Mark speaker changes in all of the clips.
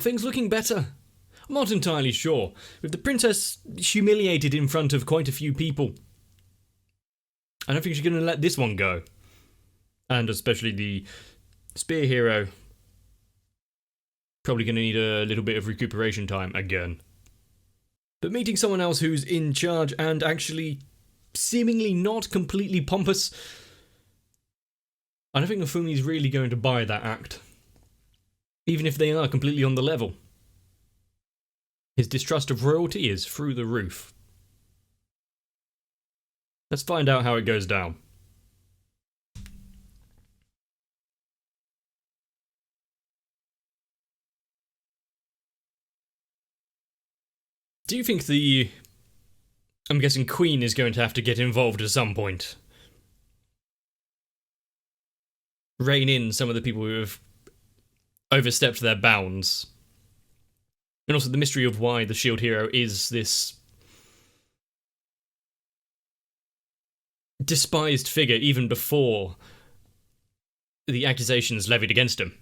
Speaker 1: Are things looking better? I'm not entirely sure. With the princess humiliated in front of quite a few people, I don't think she's going to let this one go. And especially the spear hero. Probably going to need a little bit of recuperation time again. But meeting someone else who's in charge and actually seemingly not completely pompous, I don't think Nafumi's really going to buy that act. Even if they are completely on the level. His distrust of royalty is through the roof. Let's find out how it goes down. Do you think I'm guessing Queen is going to have to get involved at some point? Rein in some of the people who have overstepped their bounds. And also the mystery of why the shield hero is this despised figure even before the accusations levied against him.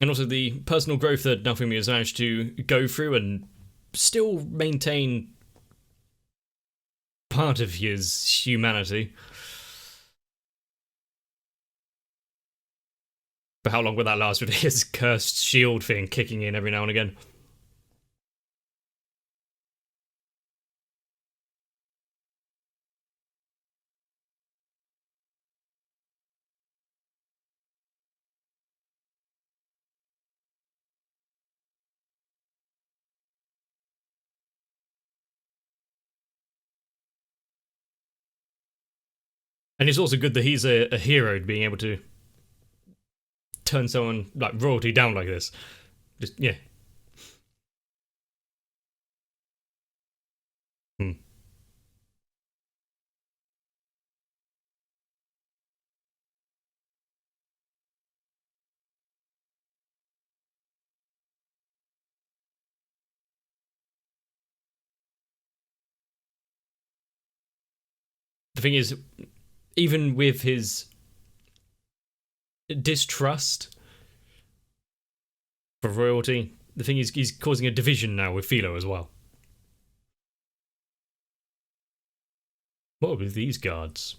Speaker 1: And also the personal growth that Naofumi has managed to go through and still maintain part of his humanity. But how long will that last with his cursed shield thing kicking in every now and again? And it's also good that he's a hero being able to turn someone like royalty down like this. Just, yeah. The thing is, even with his distrust for royalty, the thing is he's causing a division now with Philo as well. What with these guards?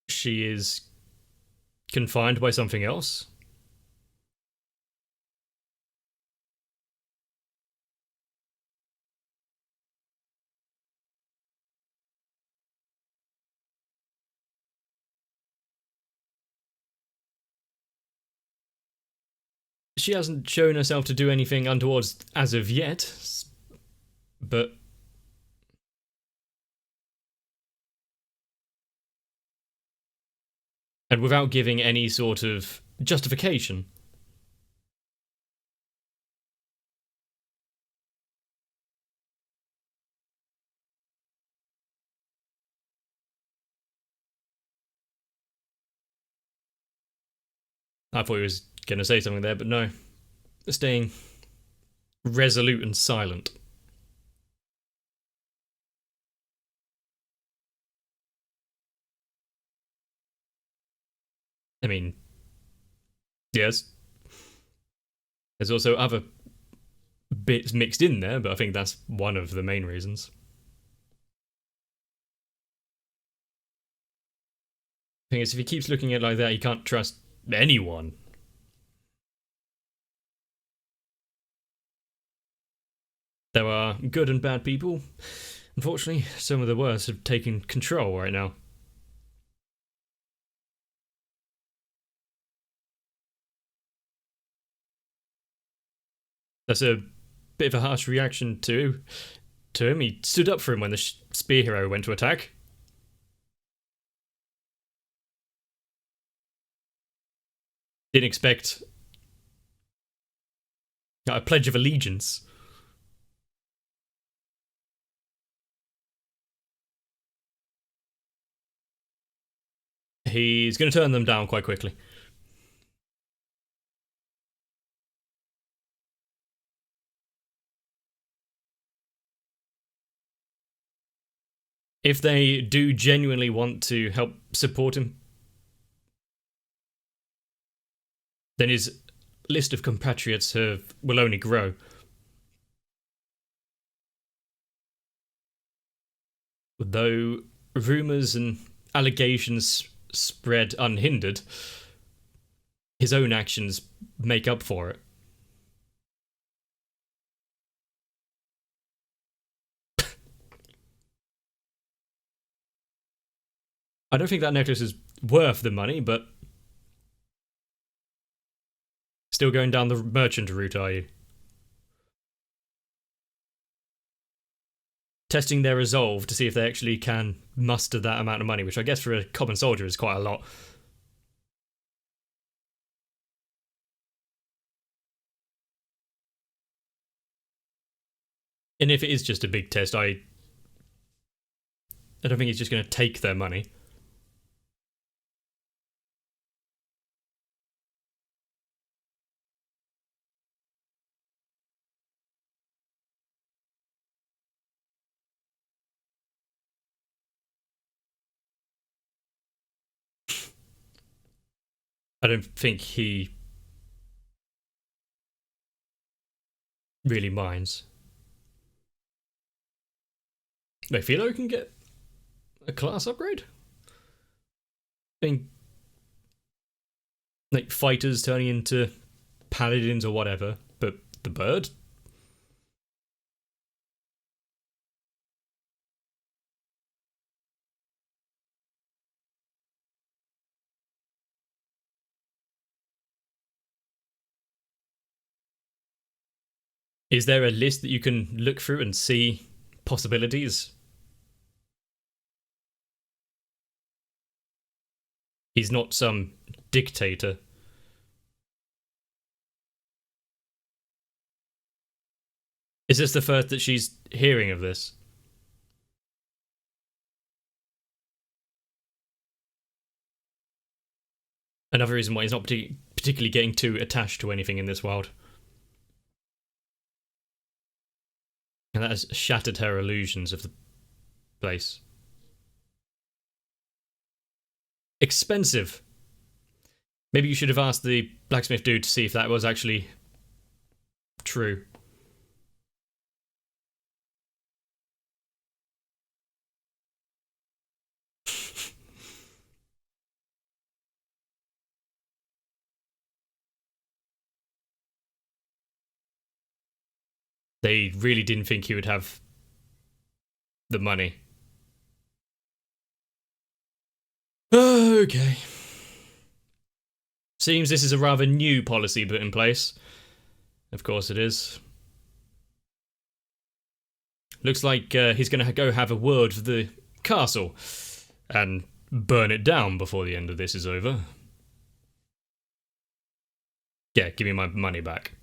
Speaker 1: She is confined by something else? She hasn't shown herself to do anything untoward as of yet, but and without giving any sort of justification. I thought he was going to say something there, but no. Staying resolute and silent. I mean, yes. There's also other bits mixed in there, but I think that's one of the main reasons. The thing is, if he keeps looking at it like that, he can't trust anyone. There are good and bad people. Unfortunately, some of the worst have taken control right now. That's a bit of a harsh reaction to him. He stood up for him when the spear hero went to attack. Didn't expect A pledge of allegiance. He's going to turn them down quite quickly. If they do genuinely want to help support him, then his list of compatriots will only grow. Though rumours and allegations spread unhindered, his own actions make up for it. I don't think that necklace is worth the money, but still going down the merchant route, are you? Testing their resolve to see if they actually can muster that amount of money, which I guess for a common soldier is quite a lot. And if it is just a big test, I don't think he's just going to take their money. I don't think he really minds. Wait, Philo can get a class upgrade? I mean, like fighters turning into paladins or whatever, but the bird? Is there a list that you can look through and see possibilities? He's not some dictator. Is this the first that she's hearing of this? Another reason why he's not particularly getting too attached to anything in this world. And that has shattered her illusions of the place. Expensive. Maybe you should have asked the blacksmith dude to see if that was actually true. They really didn't think he would have the money. Okay. Seems this is a rather new policy put in place. Of course it is. Looks like he's going to go have a word with the castle and burn it down before the end of this is over. Yeah, give me my money back.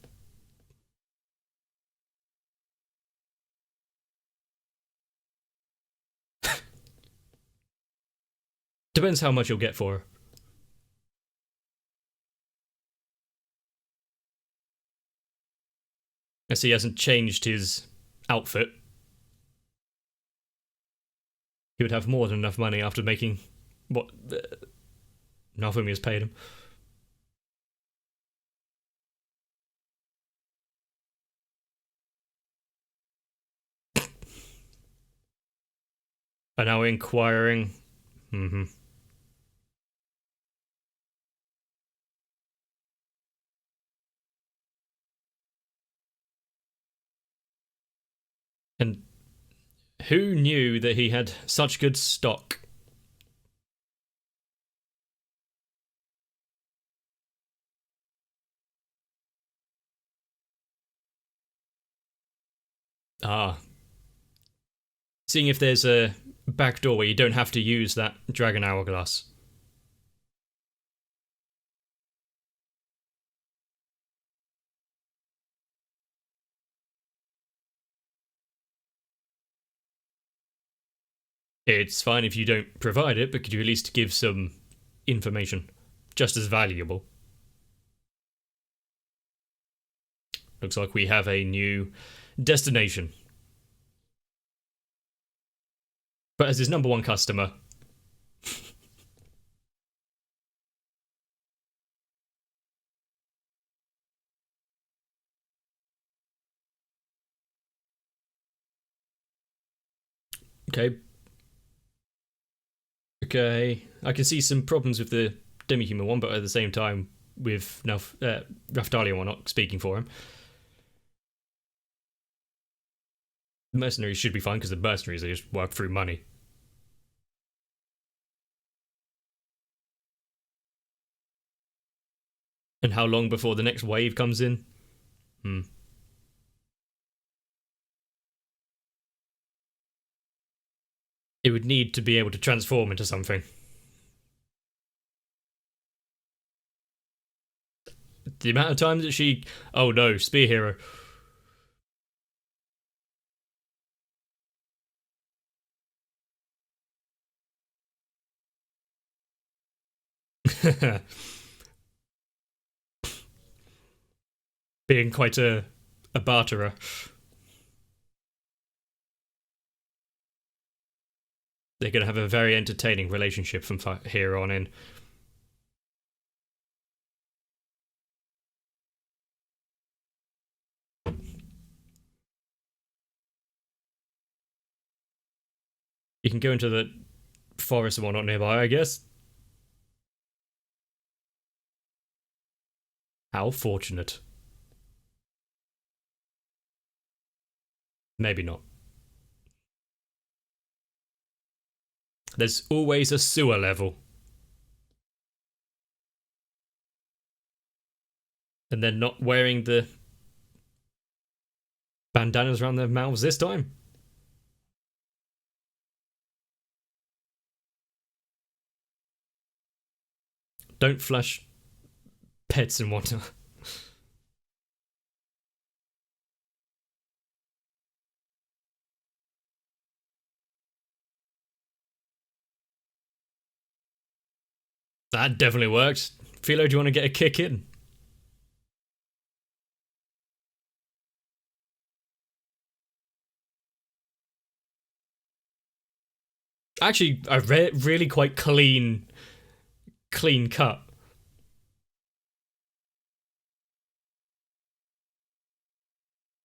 Speaker 1: Depends how much you'll get for her. I see he hasn't changed his outfit. He would have more than enough money after making what Naofumi has paid him. Are now inquiring. And who knew that he had such good stock? Ah. Seeing if there's a back door where you don't have to use that dragon hourglass. It's fine if you don't provide it, but could you at least give some information? Just as valuable. Looks like we have a new destination. But as his number one customer... Okay. Okay. I can see some problems with the demi-human one, but at the same time, with Raftalia one not speaking for him. The mercenaries should be fine because the mercenaries, they just work through money. And how long before the next wave comes in? It would need to be able to transform into something. The amount of times that she... Oh no, Spear Hero. Being quite a barterer. They're going to have a very entertaining relationship from here on in. You can go into the forest and whatnot nearby, I guess. How fortunate. Maybe not. There's always a sewer level. And they're not wearing the bandanas around their mouths this time. Don't flush pets and whatnot. That definitely worked. Philo, do you want to get a kick in? Actually, a really quite clean cut.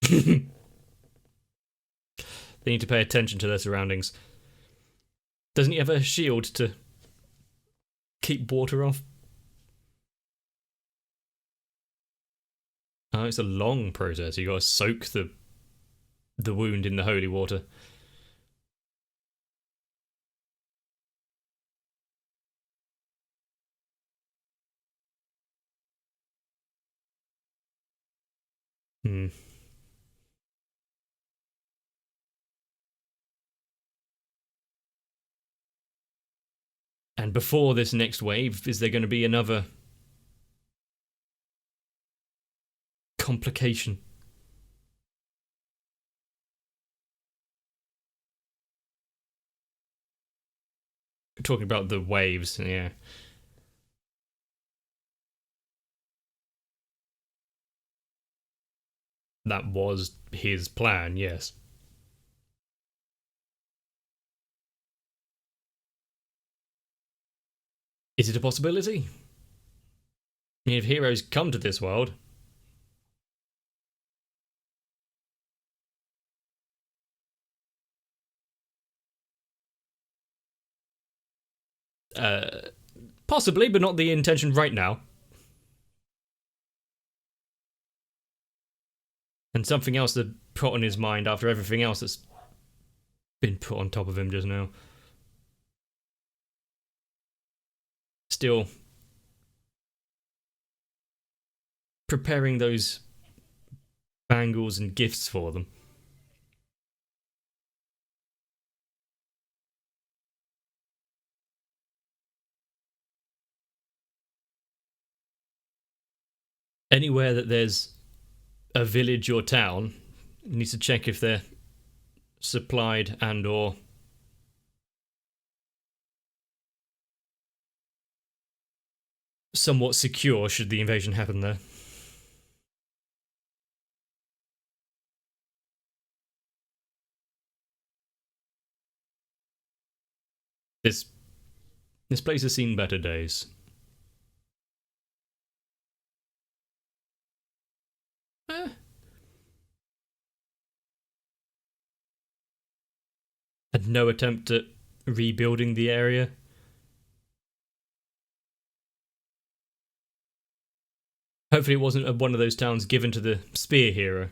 Speaker 1: They need to pay attention to their surroundings. Doesn't he have a shield to keep water off? Oh, it's a long process. You got to soak the wound in the holy water. Hmm. And before this next wave, is there going to be another complication? Talking about the waves, yeah. That was his plan, yes. Is it a possibility? I mean, if heroes come to this world... possibly, but not the intention right now. And something else that put on his mind after everything else that's been put on top of him just now. Still preparing those bangles and gifts for them. Anywhere that there's a village or town, you need to check if they're supplied and or somewhat secure should the invasion happen there. This place has seen better days. Had no attempt at rebuilding the area. Hopefully it wasn't one of those towns given to the spear hero.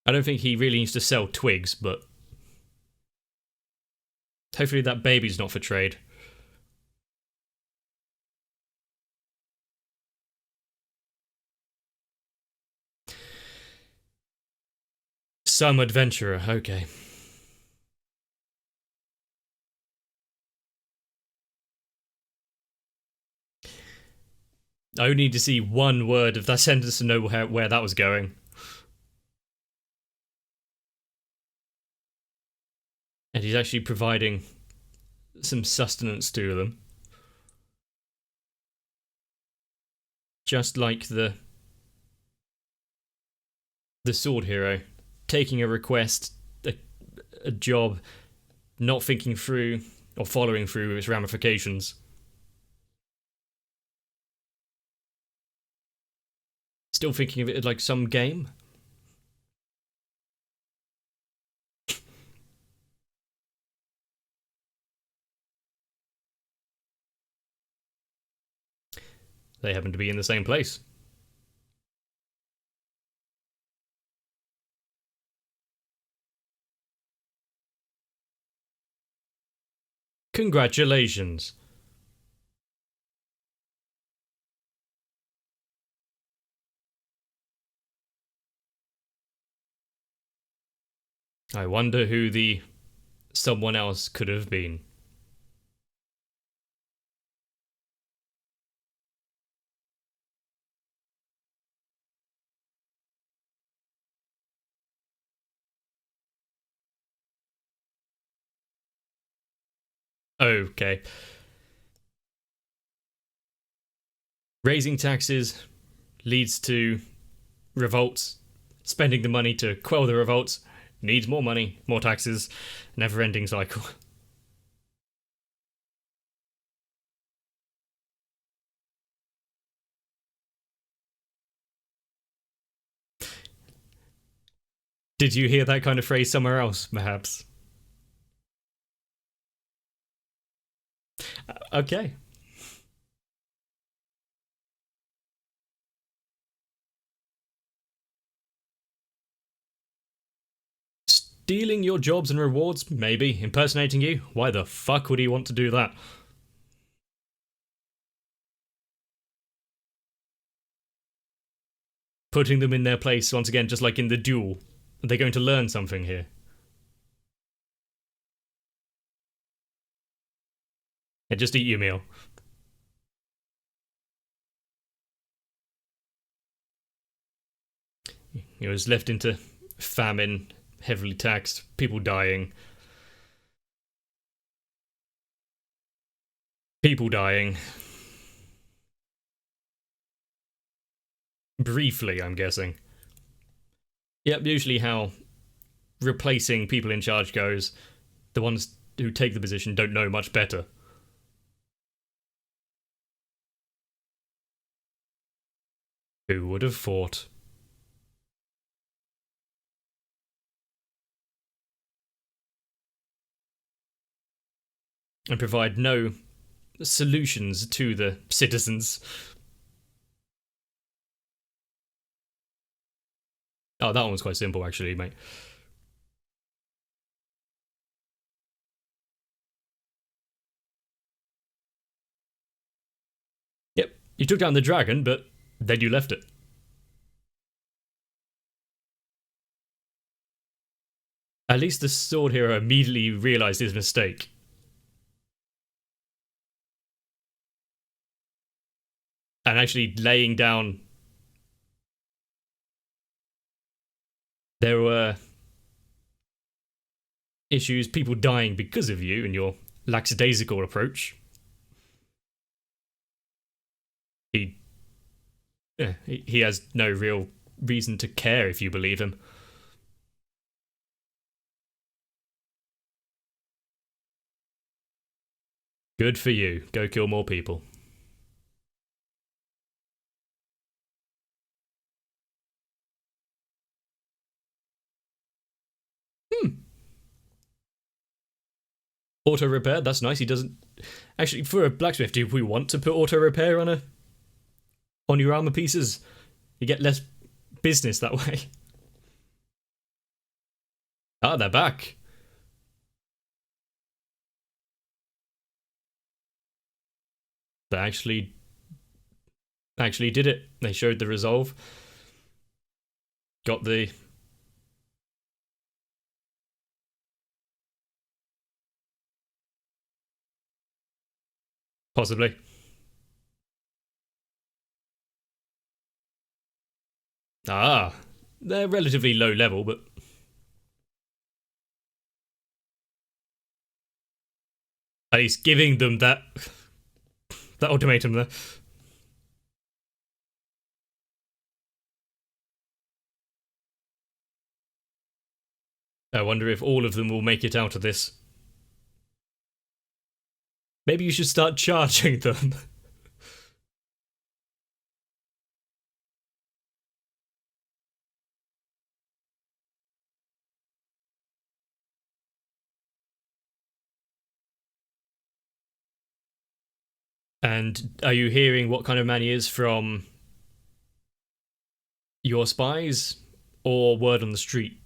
Speaker 1: I don't think he really needs to sell twigs, but hopefully that baby's not for trade. Some adventurer, okay. I only need to see one word of that sentence to know where that was going. And he's actually providing some sustenance to them. Just like the sword hero. Taking a request, a job, not thinking through or following through its ramifications. Still thinking of it like some game? They happen to be in the same place. Congratulations. I wonder who the someone else could have been. Okay. Raising taxes leads to revolts. Spending the money to quell the revolts needs more money, more taxes. Never-ending cycle. Did you hear that kind of phrase somewhere else, perhaps? Okay. Stealing your jobs and rewards? Maybe. Impersonating you? Why the fuck would he want to do that? Putting them in their place, once again, just like in the duel. Are they going to learn something here? Yeah, just eat your meal. He was left into famine, heavily taxed, people dying. People dying. Briefly, I'm guessing. Yep, usually how replacing people in charge goes. The ones who take the position don't know much better. Who would have thought? And provide no solutions to the citizens. Oh, that one was quite simple, actually, mate. Yep, you took down the dragon, but then you left it. At least the sword hero immediately realised his mistake. And actually laying down... There were issues, people dying because of you and your lackadaisical approach. He has no real reason to care if you believe him. Good for you. Go kill more people. Auto repair, that's nice. He doesn't actually, for a blacksmith, do we want to put auto repair on your armor pieces? You get less business that way. Ah, they're back. They actually did it. They showed the resolve. Got the possibly. Ah, they're relatively low level, but at least giving them that ultimatum there. I wonder if all of them will make it out of this. Maybe you should start charging them. And are you hearing what kind of man he is from your spies or word on the street?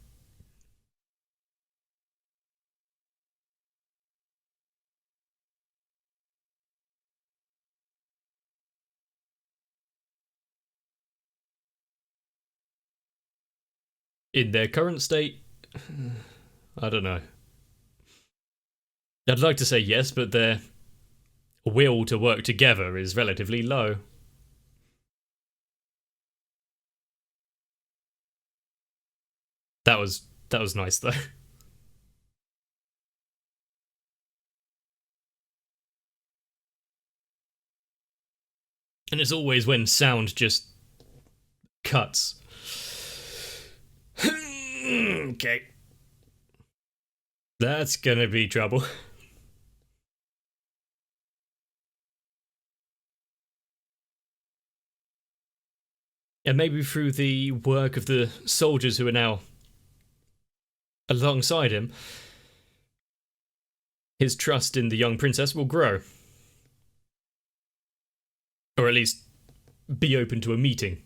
Speaker 1: In their current state, I don't know. I'd like to say yes, but their will to work together is relatively low. That was nice though. And it's always when sound just cuts. Okay. That's gonna be trouble. And maybe through the work of the soldiers who are now alongside him, his trust in the young princess will grow. Or at least be open to a meeting.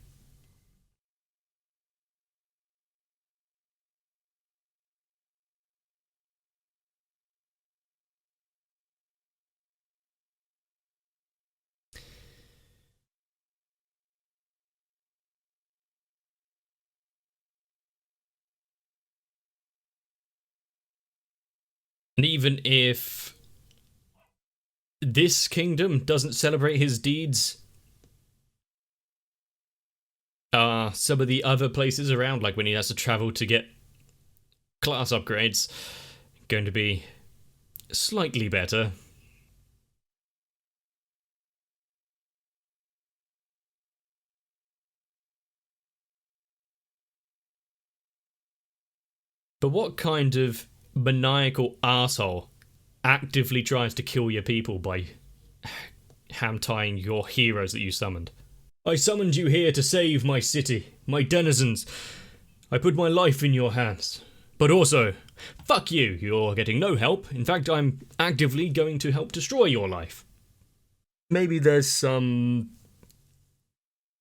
Speaker 1: And even if this kingdom doesn't celebrate his deeds, some of the other places around, like when he has to travel to get class upgrades, going to be slightly better. But what kind of maniacal asshole actively tries to kill your people by ham-tying your heroes that you summoned? I summoned you here to save my city, my denizens. I put my life in your hands. But also, fuck you, you're getting no help. In fact, I'm actively going to help destroy your life. Maybe there's some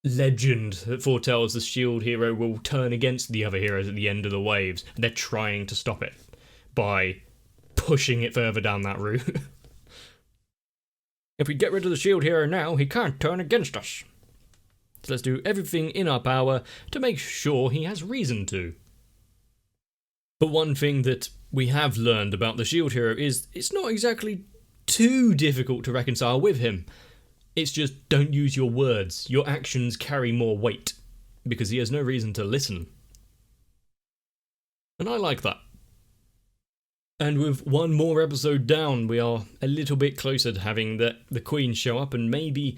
Speaker 1: legend that foretells the shield hero will turn against the other heroes at the end of the waves, and they're trying to stop it by pushing it further down that route. If we get rid of the shield hero now, he can't turn against us. So let's do everything in our power to make sure he has reason to. But one thing that we have learned about the shield hero is it's not exactly too difficult to reconcile with him. It's just don't use your words. Your actions carry more weight, because he has no reason to listen. And I like that. And with one more episode down, we are a little bit closer to having the Queen show up and maybe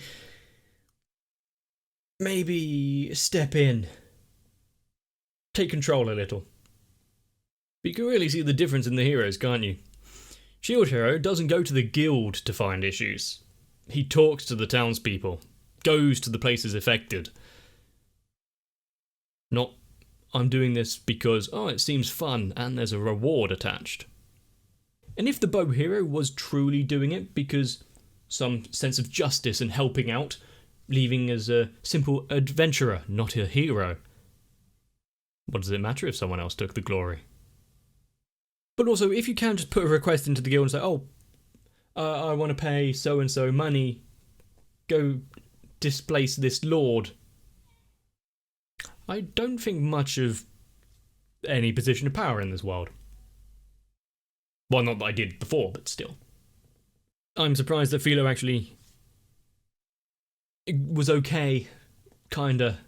Speaker 1: step in. Take control a little. But you can really see the difference in the heroes, can't you? Shield Hero doesn't go to the guild to find issues. He talks to the townspeople, goes to the places affected. Not, I'm doing this because, it seems fun and there's a reward attached. And if the Bow Hero was truly doing it because some sense of justice and helping out, leaving as a simple adventurer, not a hero, what does it matter if someone else took the glory? But also, if you can just put a request into the guild and say, I want to pay so-and-so money, go displace this lord. I don't think much of any position of power in this world. Well, not that I did before, but still. I'm surprised that Philo actually was okay, kinda,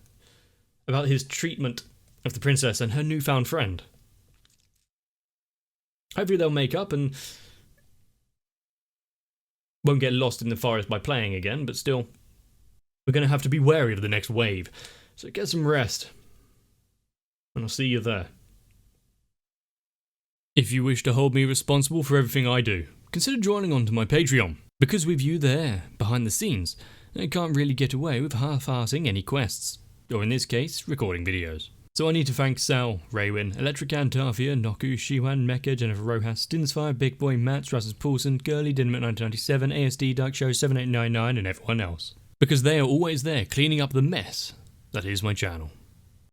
Speaker 1: about his treatment of the princess and her newfound friend. Hopefully they'll make up and won't get lost in the forest by playing again, but still, we're going to have to be wary of the next wave. So get some rest, and I'll see you there. If you wish to hold me responsible for everything I do, consider joining onto my Patreon, because with you there, behind the scenes, I can't really get away with half-arsing any quests, or in this case, recording videos. So I need to thank Sal, Raywin, Electrican, Tafia, Noku, Shiwan, Mecha, Jennifer Rojas, Dinsfire, Big Boy, Matt, Rasmus Paulson, Gurley, Dynamite 1997, ASD, Dark Show 7899 and everyone else. Because they are always there cleaning up the mess that is my channel.